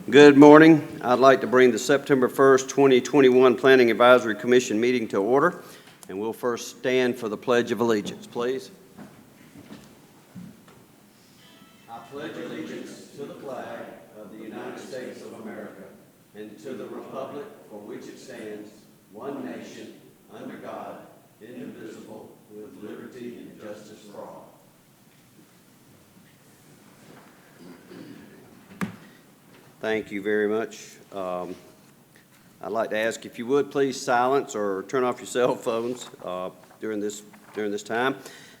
Good morning. I'd like to bring the September 1st, 2021 Planning Advisory Commission meeting to order, and we'll first stand for the Pledge of Allegiance, please. I pledge allegiance to the flag of the United States of America and to the republic for which it stands, one nation, under God, indivisible, with liberty and justice for all. Thank you very much. I'd like to ask if you would please silence or turn off your cell phones during this time.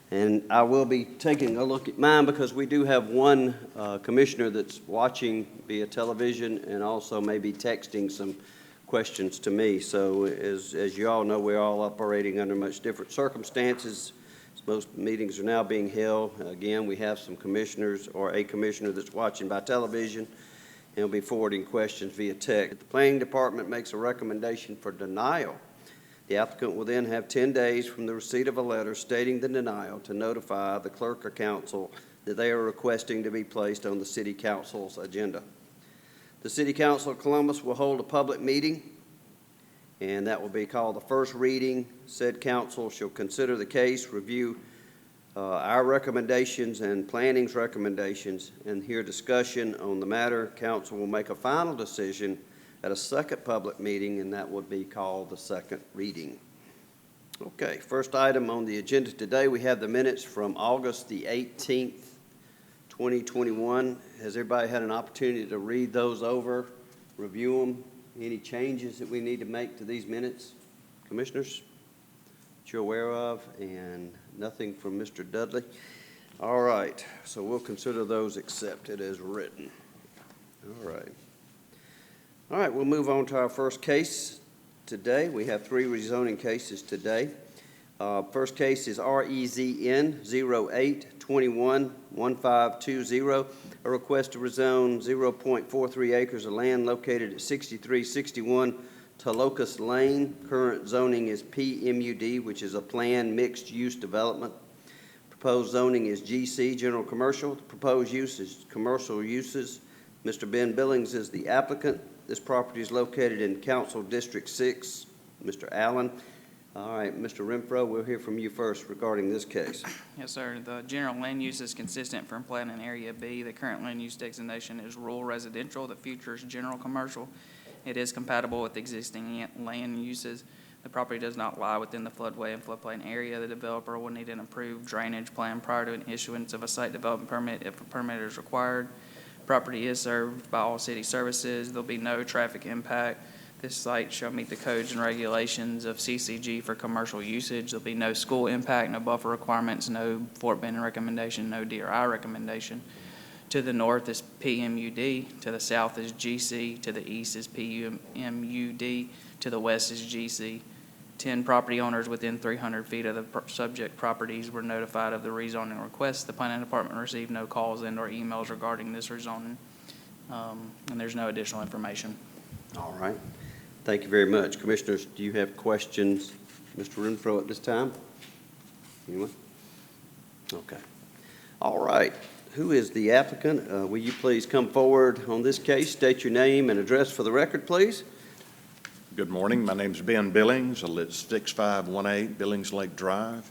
And I will be taking a look at mine because we do have one commissioner that's watching via television and also maybe texting some questions to me. So as you all know, we're all operating under much different circumstances. Most meetings are now being held. Again, we have some commissioners or a commissioner that's watching by television. And will be forwarding questions via text. The Planning Department makes a recommendation for denial. The applicant will then have 10 days from the receipt of a letter stating the denial to notify the clerk or council that they are requesting to be placed on the City Council's agenda. The City Council of Columbus will hold a public meeting, and that will be called the first reading. Said council shall consider the case, review our recommendations and planning's recommendations, and hear discussion on the matter. Council will make a final decision at a second public meeting, and that would be called the second reading. Okay, first item on the agenda today, we have the minutes from August the 18th, 2021. Has everybody had an opportunity to read those over, review them? Any changes that we need to make to these minutes, commissioners, that you're aware of? And nothing from Mr. Dudley. All right, so we'll consider those accepted as written. All right, we'll move on to our first case today. We have three rezoning cases today. First case is REZN 08211520, a request to rezone 0.43 acres of land located at 6361 Tolocus Lane. Current zoning is PMUD, which is a planned mixed-use development. Proposed zoning is GC, general commercial. The proposed use is commercial uses. Mr. Ben Billings is the applicant. This property is located in Council District 6. Mr. Allen. All right, Mr. Renfro, we'll hear from you first regarding this case. Yes, sir. The general land use is consistent from Plan in Area B. The current land use designation is rural residential. The future is general commercial. It is compatible with existing land uses. The property does not lie within the floodway and floodplain area. The developer will need an approved drainage plan prior to an issuance of a site development permit if a permit is required. Property is served by all city services. There'll be no traffic impact. This site shall meet the codes and regulations of CCG for commercial usage. There'll be no school impact, no buffer requirements, no Fort Benning recommendation, no DRI recommendation. To the north is PMUD, to the south is GC, to the east is PMUD, to the west is GC. 10 property owners within 300 feet of the subject properties were notified of the rezoning request. The Planning Department received no calls and or emails regarding this rezoning, and there's no additional information. All right. Thank you very much. Commissioners, do you have questions, Mr. Renfro, at this time? Anyone? Okay. All right. Who is the applicant? Will you please come forward on this case, state your name and address for the record, please? Good morning. My name is Ben Billings. I live at 6518 Billings Lake Drive.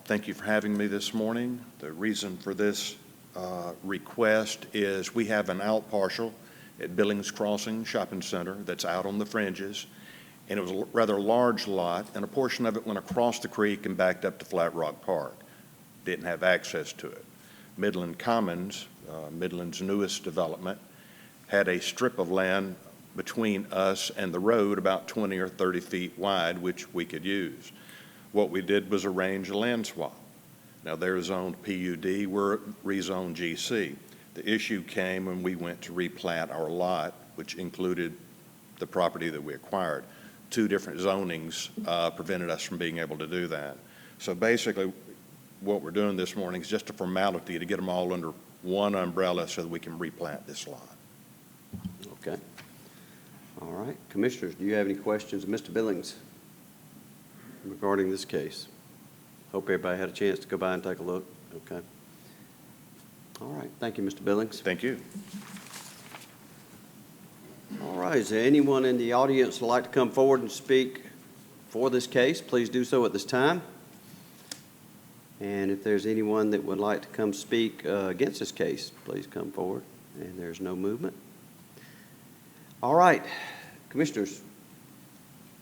Thank you for having me this morning. The reason for this request is we have an out parcel at Billings Crossing Shopping Center that's out on the fringes, and it was a rather large lot, and a portion of it went across the creek and backed up to Flat Rock Park. Didn't have access to it. Midland Commons, Midland's newest development, had a strip of land between us and the road about 20 or 30 feet wide, which we could use. What we did was arrange a land swap. Now they're zoned PUD, we're rezoned GC. The issue came when we went to replat our lot, which included the property that we acquired. Two different zonings prevented us from being able to do that. So basically, what we're doing this morning is just a formality to get them all under one umbrella so that we can replant this lot. Okay. All right. Commissioners, do you have any questions of Mr. Billings regarding this case? Hope everybody had a chance to go by and take a look. Okay. All right. Thank you, Mr. Billings. Thank you. right, is there anyone in the audience who'd like to come forward and speak for this case? Please do so at this time. And if there's anyone that would like to come speak against this case, please come forward. And there's no movement. All right, Commissioners,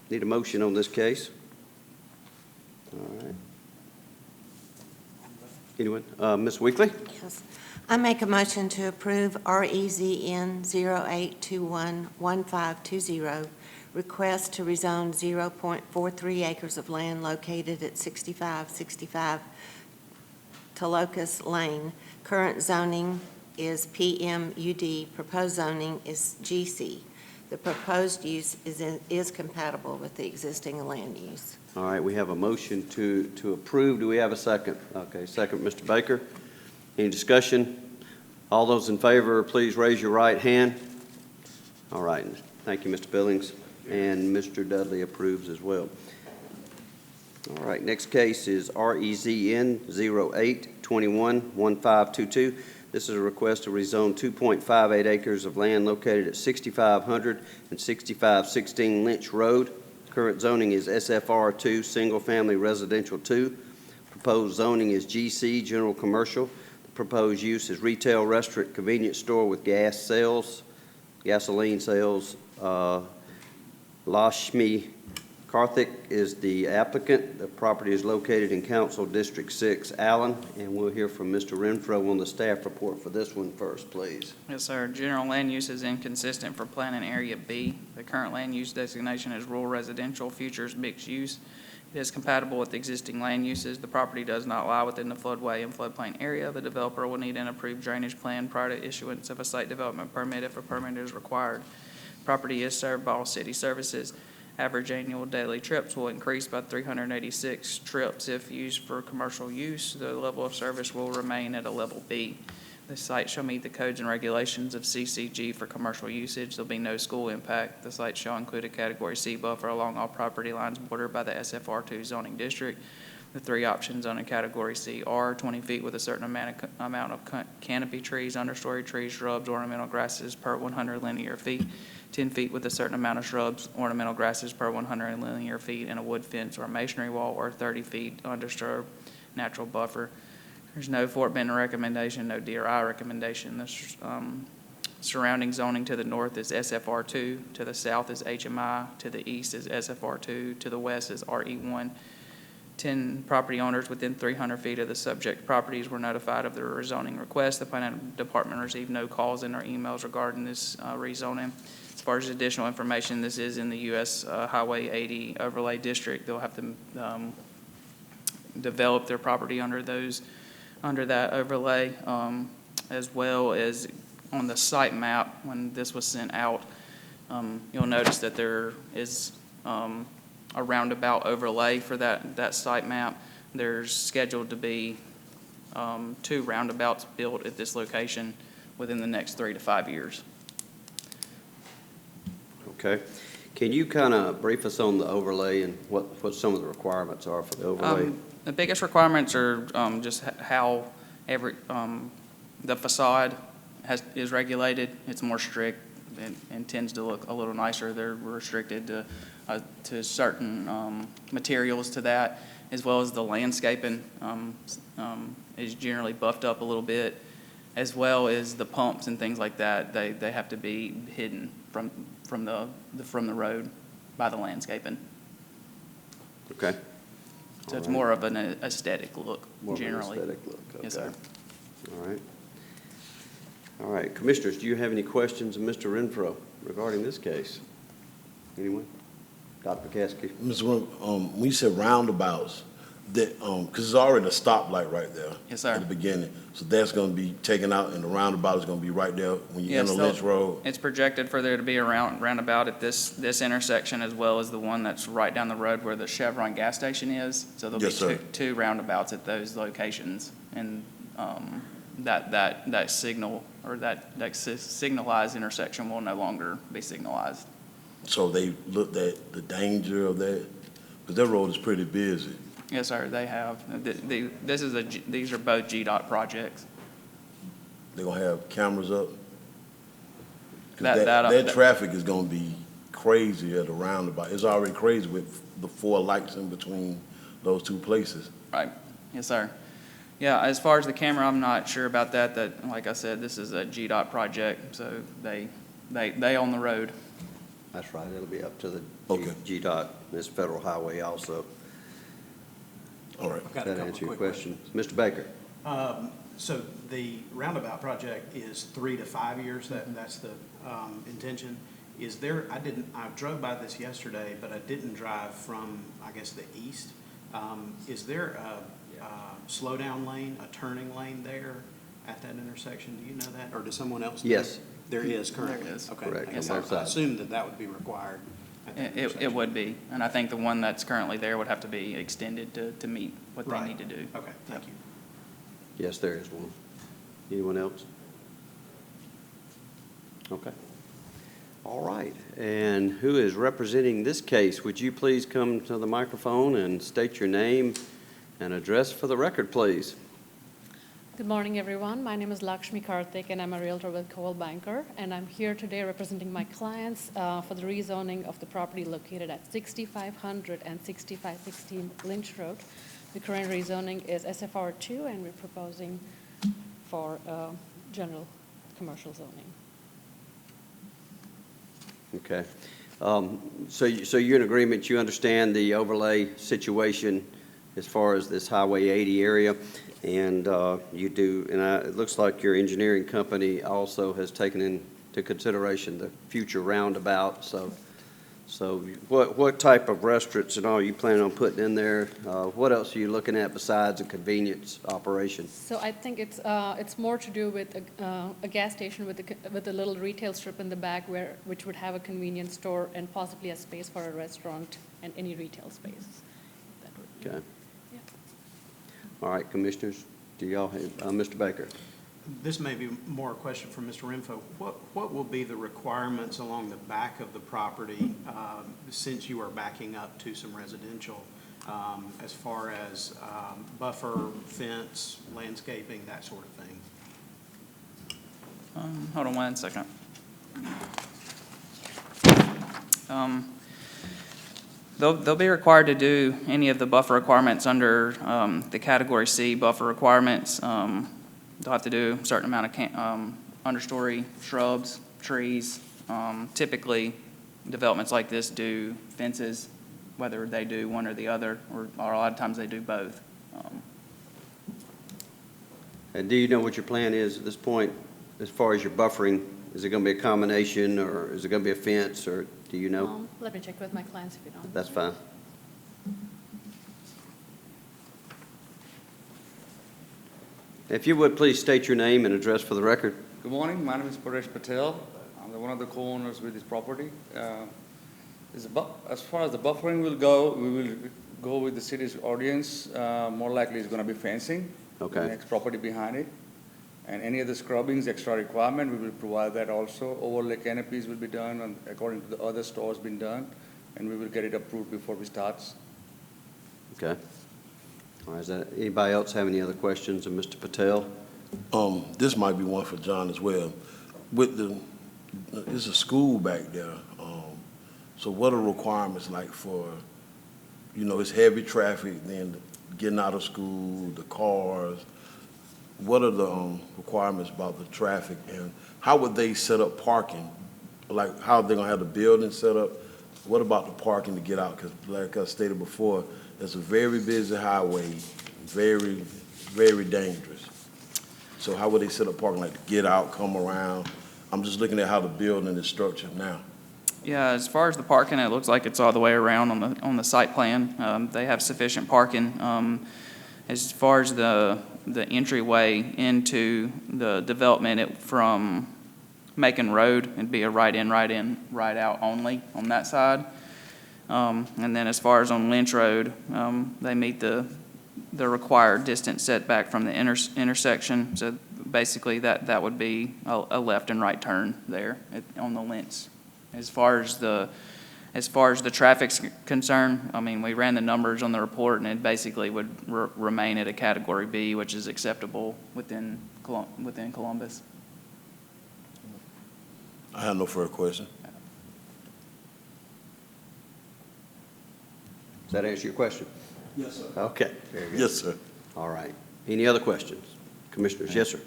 need a motion on this case. All right. Anyone? Ms. Weekly? Yes. I make a motion to approve REZN 08211520, request to rezone 0.43 acres of land located at 6565 Tolokas Lane. Current zoning is PMUD, proposed zoning is GC. The proposed use is compatible with the existing land use. All right, we have a motion to approve. Do we have a second? Okay, second, Mr. Baker. Any discussion? All those in favor, please raise your right hand. All right, thank you, Mr. Billings, and Mr. Dudley approves as well. All right, next case is REZN 08211522. This is a request to rezone 2.58 acres of land located at 6500 and 6516 Lynch Road. Current zoning is SFR2, Single Family Residential 2. Proposed zoning is GC, General Commercial. The proposed use is retail, restaurant, convenience store with gas sales, gasoline sales. Lashmi Karthik is the applicant. The property is located in Council District 6, Allen, and we'll hear from Mr. Renfro on the staff report for this one first, please. Yes, sir. General land use is inconsistent for planning area B. The current land use designation is rural residential, future is mixed use. It is compatible with existing land uses. The property does not lie within the floodway and floodplain area. The developer will need an approved drainage plan prior to issuance of a site development permit if a permit is required. Property is served by all city services. Average annual daily trips will increase by 386 trips if used for commercial use. The level of service will remain at a level B. The site shall meet the codes and regulations of CCG for commercial usage. There'll be no school impact. The site shall include a Category C buffer along all property lines bordered by the SFR2 zoning district. The three options on a Category C are 20 feet with a certain amount of canopy trees, understory trees, shrubs, ornamental grasses per 100 linear feet, 10 feet with a certain amount of shrubs, ornamental grasses per 100 linear feet, and a wood fence or masonry wall, or 30 feet undisturbed natural buffer. There's no Fort Benton recommendation, no DRI recommendation. The surrounding zoning to the north is SFR2, to the south is HMI, to the east is SFR2, to the west is RE1. 10 property owners within 300 feet of the subject properties were notified of their rezoning request. The planning department received no calls in or emails regarding this rezoning. As far as additional information, this is in the U.S. Highway 80 overlay district. They'll have to develop their property under that overlay, as well as on the site map. When this was sent out, you'll notice that there is a roundabout overlay for that site map. There's scheduled to be 2 roundabouts built at this location within the next 3 to 5 years. Okay. Can you kind of brief us on the overlay and what some of the requirements are for the overlay? The biggest requirements are just how the facade is regulated. It's more strict and tends to look a little nicer. They're restricted to certain materials to that, as well as the landscaping is generally buffed up a little bit, as well as the pumps and things like that. They have to be hidden from the road by the landscaping. Okay. So it's more of an aesthetic look, generally. More of an aesthetic look, okay. Yes, sir. All right. All right, Commissioners, do you have any questions of Mr. Renfro regarding this case? Anyone? Dr. McCaskey? Ms. Wim, when you said roundabouts, that, because there's already a stoplight right there. Yes, sir. At the beginning. So that's going to be taken out, and the roundabout is going to be right there when you Yes, enter Lynch Road. It's projected for there to be a roundabout at this intersection, as well as the one that's right down the road where the Chevron gas station is. So there'll Yes, be sir. two roundabouts at those locations, and that signal, or that signalized intersection will no longer be signalized. So they looked at the danger of that, because that road is pretty busy. Yes, sir, they have. These are both GDOT projects. They're going to have cameras up. Because that traffic is gonna be crazy at the roundabout. It's already crazy with the 4 lights in between those 2 places. Right, yes, sir. Yeah, as far as the camera, I'm not sure about that. That, like I said, this is a GDOT project, so they own the road. That's right, it'll be up to the Okay. GDOT, this federal highway also. All right. I've got a That couple answer your quick question? Mr. Baker? So the roundabout project is 3 to 5 years, that's the intention. Is there, I drove by this yesterday, but I didn't drive from, I guess, the east. Is there a slowdown lane, a turning lane there at that intersection? Do you know that, or does someone else know? Yes. There is currently? There is. Okay. Correct, I guess on both I sides. assumed that would be required at that It intersection. would be, and I think the one that's currently there would have to be extended to meet what they Right. need to do. Okay, thank you. Yes, there is one. Anyone else? Okay. All right, and who is representing this case? Would you please come to the microphone and state your name and address for the record, please? Good morning, everyone. My name is Lakshmi Karthik, and I'm a realtor with Coldwell Banker, and I'm here today representing my clients for the rezoning of the property located at 6500 and 6516 Lynch Road. The current rezoning is SFR2, and we're proposing for general commercial zoning. Okay. So you're in agreement, you understand the overlay situation as far as this Highway 80 area, and you do, and it looks like your engineering company also has taken into consideration the future roundabout, so what type of restaurants and all you plan on putting in there? What else are you looking at besides a convenience operation? So I think it's more to do with a gas station with a little retail strip in the back which would have a convenience store and possibly a space for a restaurant and any retail space. That would be- Okay. Yeah. All right, commissioners, do y'all have, Mr. Baker? This may be more a question for Mr. Renfro. What will be the requirements along the back of the property, since you are backing up to some residential, as far as buffer, fence, landscaping, that sort of thing? Hold on 1 second. They'll be required to do any of the buffer requirements under the Category C buffer requirements. They'll have to do a certain amount of understory shrubs, trees. Typically, developments like this do fences, whether they do one or the other, or a lot of times they do both. And do you know what your plan is at this point, as far as your buffering? Is it going to be a combination, or is it going to be a fence, or do you know? Let me check with my clients if you don't. That's fine. If you would, please state your name and address for the record. Good morning, my name is Paresh Patel. I'm one of the co-owners with this property. As far as the buffering will go, we will go with the city's ordinance. More likely it's going to be fencing. Okay. The next property behind it. And any of the scrubbings, extra requirement, we will provide that also. Overlay canopies will be done according to the other stores been done, and we will get it approved before we start. Okay. All right, is that, anybody else have any other questions of Mr. Patel? This might be one for John as well. There's a school back there. So what are requirements like for, it's heavy traffic, then getting out of school, the cars? What are the requirements about the traffic, and how would they set up parking? Like, how are they gonna have the building set up? What about the parking to get out? Because like I stated before, it's a very busy highway, very, very dangerous. So how would they set up parking, like to get out, come around? I'm just looking at how the building is structured now. Yeah, as far as the parking, it looks like it's all the way around on the site plan. They have sufficient parking. As far as the entryway into the development from Macon Road, it'd be a right in, right out only on that side. And then as far as on Lynch Road, they meet the required distance setback from the intersection. So basically that would be a left and right turn there on the Lynch. As far as the traffic's concerned, I mean, we ran the numbers on the report, and it basically would remain at a Category B, which is acceptable within Columbus. I have no further question. Does that answer your question? Yes, sir. Okay, very good. Yes, sir. All right. Any other questions? Commissioners, yes, sir.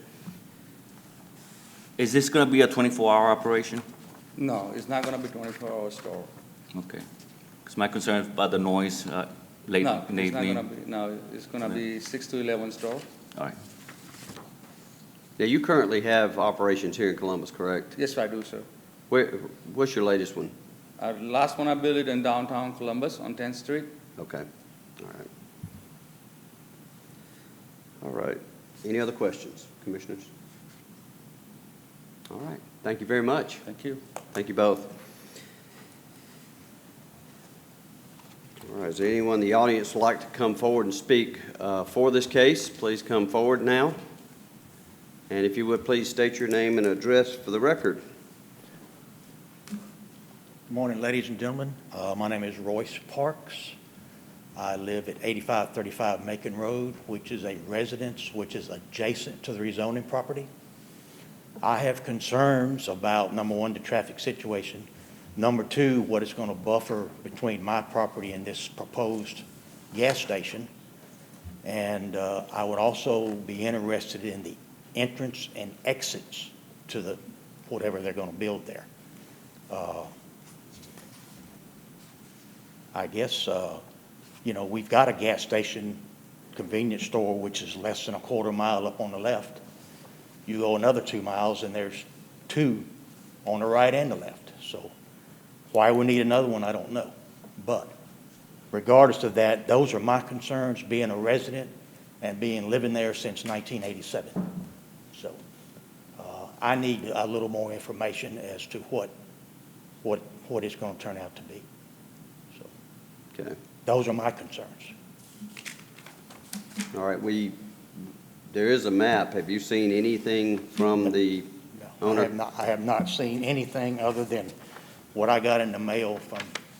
Is this going to be a 24-hour operation? No, it's not gonna be 24-hour store. Okay. Because my concern is about the noise late No, in the it's not gonna evening. be, no, it's gonna be 6 to 11 store. All right. Now, you currently have operations here in Columbus, correct? Yes, I do, sir. What's your latest one? Last one I built it in downtown Columbus on 10th Street. Okay, all right. All right. Any other questions, commissioners? All right, thank you very much. Thank you. Thank you both. All right, is there anyone in the audience who'd like to come forward and speak for this case? Please come forward now. And if you would, please state your name and address for the record. Good morning, ladies and gentlemen. My name is Royce Parks. I live at 8535 Macon Road, which is a residence which is adjacent to the rezoning property. I have concerns about, number one, the traffic situation. Number two, what it's going to buffer between my property and this proposed gas station. And I would also be interested in the entrance and exits to the, whatever they're going to build there. I guess, you know, we've got a gas station, convenience store, which is less than a quarter mile up on the left. You go another 2 miles and there's two on the right and the left. So why we need another one, I don't know. But regardless of that, those are my concerns, being a resident and living there since 1987. So I need a little more information as to what it's going to turn out to be. So Okay. those are my concerns. All right, there is a map. Have you seen anything from the No, owner? I have not seen anything other than what I got in the mail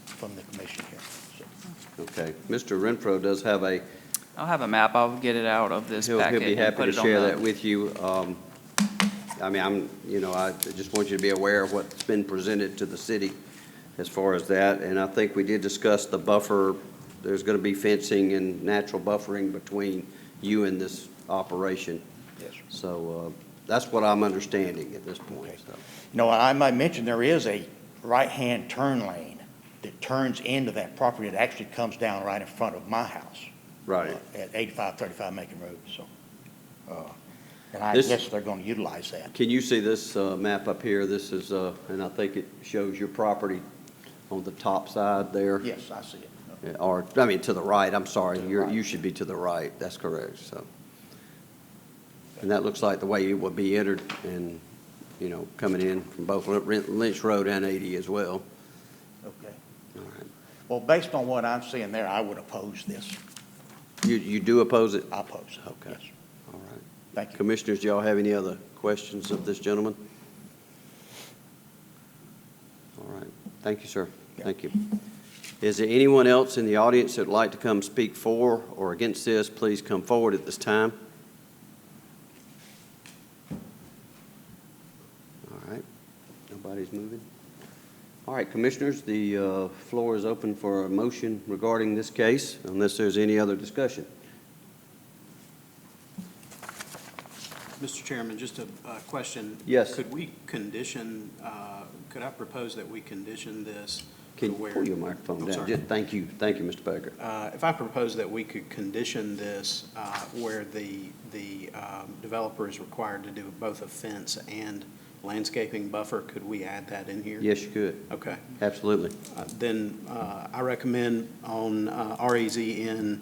from the commission here. So, Okay. Mr. Renfro does have I'll have a map. I'll get it out of this he'll packet be and happy put to it on share the- that with you. I mean, I just want you to be aware of what's been presented to the city as far as that. And I think we did discuss the buffer. There's going to be fencing and natural buffering between you and this operation. yes, sir. So that's what I'm understanding at this point. Okay. So. You know, I might mention there is a right-hand turn lane that turns into that property that actually comes down right in front of my house. Right. At 8535 Macon Road, so. And I This- guess they're going to utilize that. Can you see this map up here? This is, and I think it shows your property on the top side there. Yes, I see it. Or, I mean, to the right, I'm sorry. To the You right. should be to the right. That's correct, so. And that looks like the way it would be entered and, coming in from both Lynch Road and 80 as well. Okay. All right. Well, based on what I'm seeing there, I would oppose this. You do oppose it? I oppose it. Okay. Yes. All right. Thank you. Commissioners, do y'all have any other questions of this gentleman? All right. Thank you, sir. Yeah. Thank you. Is there anyone else in the audience that would like to come speak for or against this? Please come forward at this time. All right. Nobody's moving. All right, Commissioners, the floor is open for a motion regarding this case, unless there's any other discussion. Mr. Chairman, just a question. Yes. Could we condition, could I propose that we condition this to Can you where? pull your microphone I'm down? sorry. Just thank you, Mr. Baker. If I propose that we could condition this where the developer is required to do both a fence and landscaping buffer, could we add that in here? Yes, you could. Okay. Absolutely. Then I recommend on REZN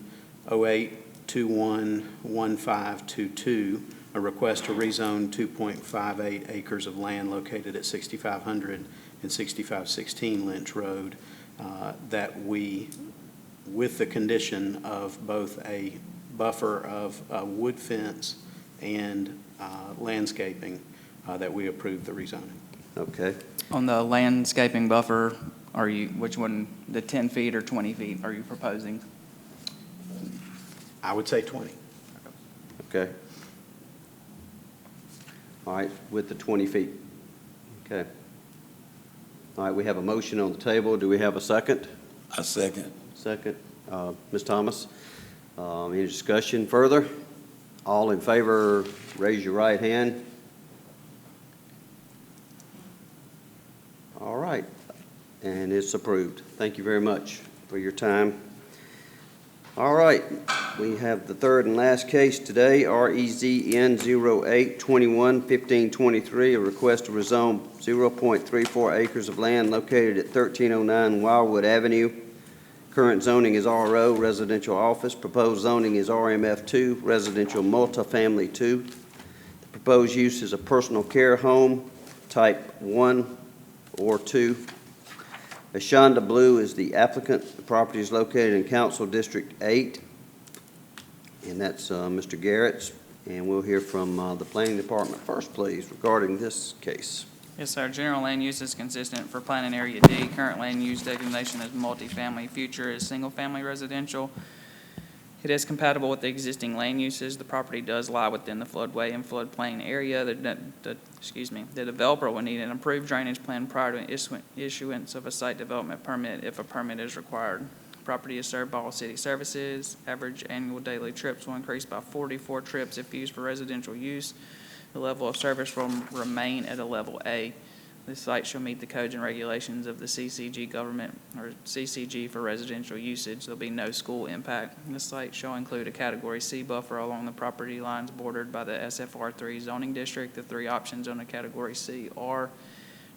08211522, a request to rezone 2.58 acres of land located at 6500 and 6516 Lynch Road, that we, with the condition of both a buffer of wood fence and landscaping, that we approve the rezoning. Okay. On the landscaping buffer, which one, the 10 feet or 20 feet are you proposing? I would say 20. Okay. All right, with the 20 feet. Okay. All right, we have a motion on the table. Do we have a second? I second. Second. Ms. Thomas, any discussion further? All in favor, raise your right hand. All right, and it's approved. Thank you very much for your time. All right, we have the third and last case today, REZN 0821-1523, a request to rezone 0.34 acres of land located at 1309 Wildwood Avenue. Current zoning is RO, residential office. Proposed zoning is RMF2, residential multifamily 2. The proposed use is a personal care home, type 1 or 2. Ashonda Blue is the applicant. The property is located in Council District 8, and that's Mr. Garrett's. And we'll hear from the Planning Department first, please, regarding this case. Yes, sir. General land use is consistent for planning area D. Current land use designation is multifamily. Future is single-family residential. It is compatible with the existing land uses. The property does lie within the floodway and floodplain area. The developer will need an approved drainage plan prior to issuance of a site development permit if a permit is required. Property is served by all city services. Average annual daily trips will increase by 44 trips if used for residential use. The level of service will remain at a level A. This site shall meet the codes and regulations of the CCG government, or CCG for residential usage. There'll be no school impact. This site shall include a Category C buffer along the property lines bordered by the SFR3 zoning district. The three options on the Category C are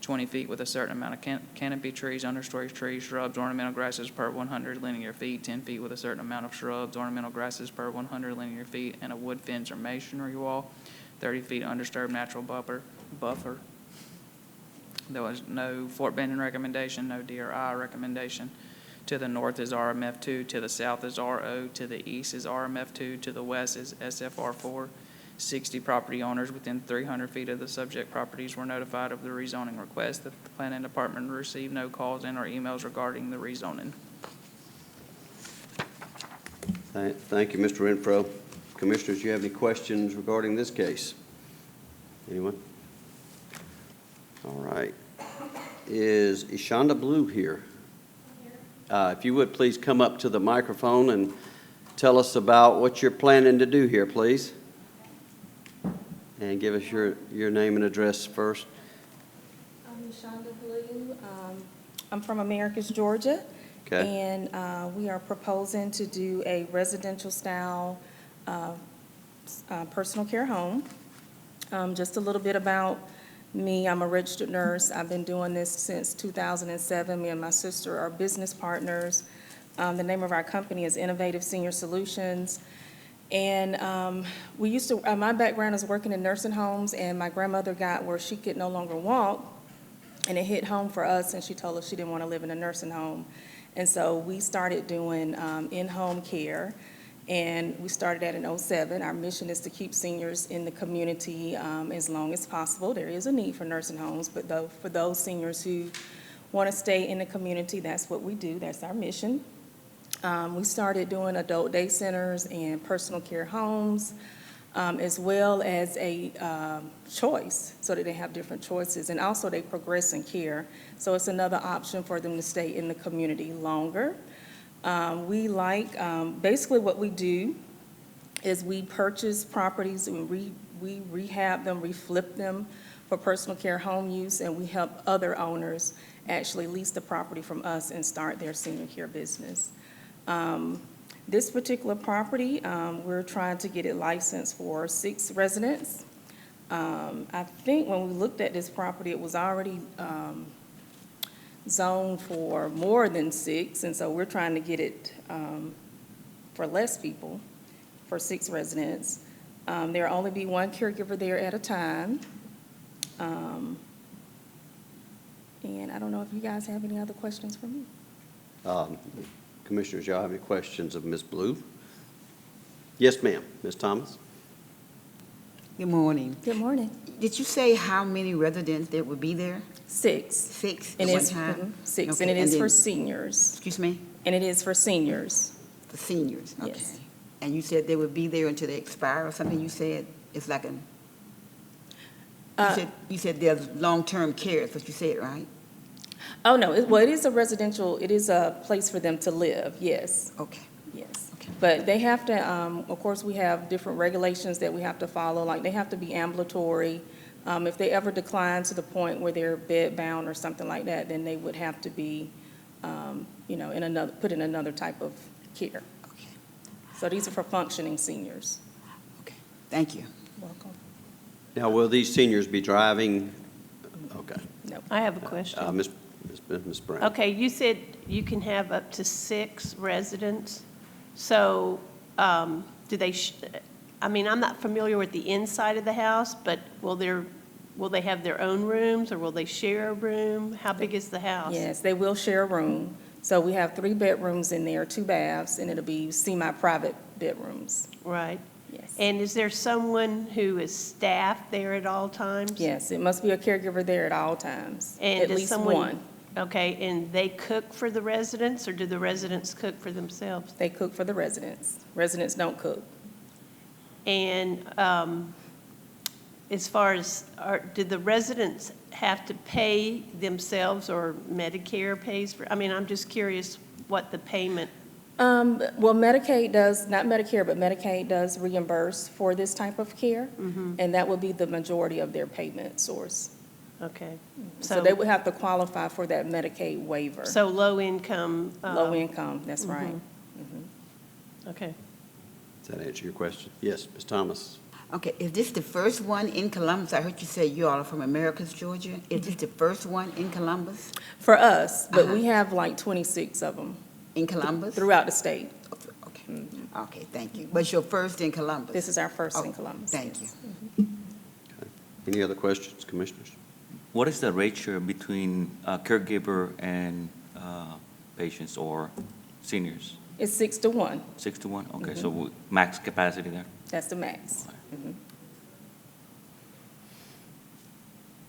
20 feet with a certain amount of canopy trees, understory trees, shrubs, ornamental grasses per 100 linear feet, 10 feet with a certain amount of shrubs, ornamental grasses per 100 linear feet, and a wood fence or masonry wall, 30 feet undisturbed natural buffer. There was no Fort Benning recommendation, no DRI recommendation. To the north is RMF2, to the south is RO, to the east is RMF2, to the west is SFR4. 60 property owners within 300 feet of the subject properties were notified of the rezoning request. The Planning Department received no calls and or emails regarding the rezoning. Thank you, Mr. Renfro. Commissioners, do you have any questions regarding this case? Anyone? All right. Is Ashonda Blue here? If you would, please come up to the microphone and tell us about what you're planning to do here, please. And give us your name and address first. I'm Shonda Blue. I'm from Americus, Georgia. Okay. And we are proposing to do a residential style personal care home. Just a little bit about me. I'm a registered nurse. I've been doing this since 2007. Me and my sister are business partners. The name of our company is Innovative Senior Solutions. And we used to, my background is working in nursing homes, and my grandmother got where she could no longer walk, and it hit home for us, and she told us she didn't want to live in a nursing home. And so we started doing in-home care, and we started that in 2007. Our mission is to keep seniors in the community as long as possible. There is a need for nursing homes, but for those seniors who want to stay in the community, that's what we do. That's our mission. We started doing adult day centers and personal care homes, as well as a choice, so that they have different choices. And also they progress in care, so it's another option for them to stay in the community longer. We like, basically what we do is we purchase properties and we rehab them, reflip them for personal care home use, and we help other owners actually lease the property from us and start their senior care business. This particular property, we're trying to get it licensed for 6 residents. I think when we looked at this property, it was already zoned for more than 6, and so we're trying to get it for less people, for 6 residents. There'll only be 1 caregiver there at a time. And I don't know if you guys have any other questions for me. Commissioners, y'all have any questions of Ms. Blue? Yes, ma'am. Ms. Thomas? Good morning. Good morning. Did you say how many residents there would be there? 6. 6 And at one it's time? 6, Okay, and it is then- for seniors. Excuse me? And it is for seniors. For seniors? Okay. Yes. And you said they would be there until they expire or something? You said it's like an, you said there's long-term care, is what you said, right? Oh, no, well, it is a residential, it is a place for them to live, yes, Okay. yes. Okay. But they have to, of course, we have different regulations that we have to follow, like they have to be ambulatory. If they ever decline to the point where they're bed-bound or something like that, then they would have to be, put in another type of care. Okay. So these are for functioning seniors. Okay. Thank you. Welcome. Now, will these seniors be driving? Okay. No. I have a question. Ms. Brown. Okay, you said you can have up to 6 residents. So do they, I'm not familiar with the inside of the house, but will they have their own rooms, or will they share a room? How big is the house? Yes, they will share a room. So we have 3 bedrooms in there, 2 baths, and it'll be semi-private bedrooms. Right. Yes. And is there someone who is staffed there at all times? Yes, it must be a caregiver there at all times, And at does least someone- one. Okay, and they cook for the residents, or do the residents cook for themselves? They cook for the residents. Residents don't cook. And as far as, did the residents have to pay themselves, or Medicare pays for? I'm just curious what the payment. Well, Medicaid does, not Medicare, but Medicaid does reimburse for this type of care, and that would be the majority of their payment source. Okay. So they would have to qualify for that Medicaid waiver. So low income. Low income, that's right. Okay. Does that answer your question? Yes, Ms. Thomas. Okay, is this the first one in Columbus? I heard you say you all are from Americus, Georgia. Is this the first one in Columbus? For us, but we have like 26 of them In Columbus? throughout the state. Okay, okay, thank you. But you're first in Columbus? This is our first in Okay, Columbus. Thank yes. you. Any other questions, commissioners? What is the ratio between caregiver and patients or seniors? It's 6 to 1. 6 to 1? Okay, so max capacity there. That's the max.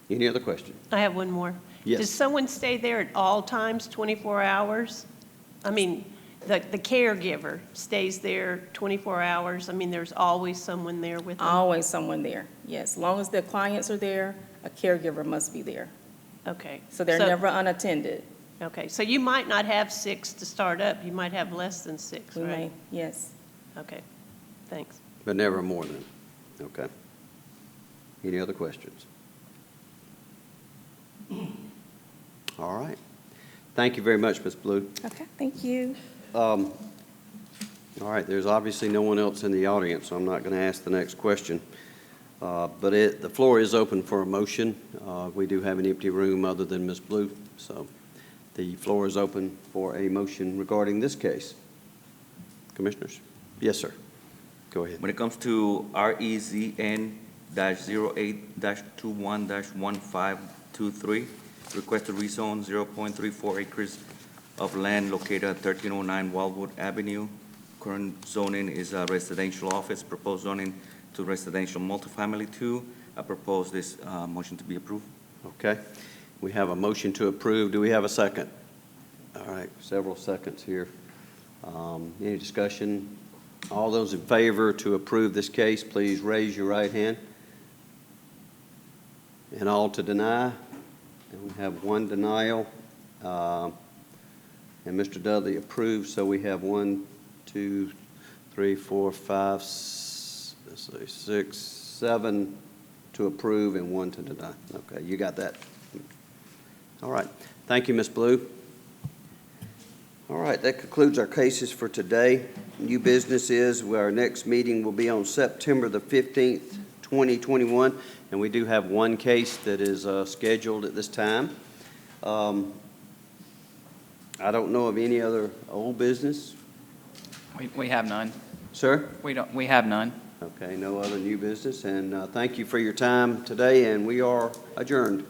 Any other questions? I have one more. Yes. Does someone stay there at all times, 24 hours? The caregiver stays there 24 hours? There's always someone there with them? Always someone there, yes. As long as the clients are there, a caregiver must be there. Okay. So they're never unattended. Okay, so you might not have 6 to start up, you might have less than 6, We right? may, yes. Okay, thanks. But never more than, okay. Any other questions? All right. Thank you very much, Ms. Blue. Okay, thank you. All right, there's obviously no one else in the audience, so I'm not going to ask the next question. But the floor is open for a motion. We do have an empty room other than Ms. Blue, so the floor is open for a motion regarding this case. Commissioners? Yes, sir. Go ahead. When it comes to REZN-08-21-1523, request to rezone 0.34 acres of land located at 1309 Wildwood Avenue. Current zoning is a residential office, proposed zoning to residential multifamily 2. I propose this motion to be approved. Okay. We have a motion to approve. Do we have a second? All right, several seconds here. Any discussion? All those in favor to approve this case, please raise your right hand. And all to deny? And we have one denial. And Mr. Dudley approves, so we have 1, 2, 3, 4, 5, 6, 7 to approve and 1 to deny. Okay, you got that. All right. Thank you, Ms. Blue. All right, that concludes our cases for today. New business is our next meeting will be on September the 15th, 2021, and we do have one case that is scheduled at this time. I don't know of any other old business. We have none. Sir? We have none. Okay, no other new business, and thank you for your time today, and we are adjourned.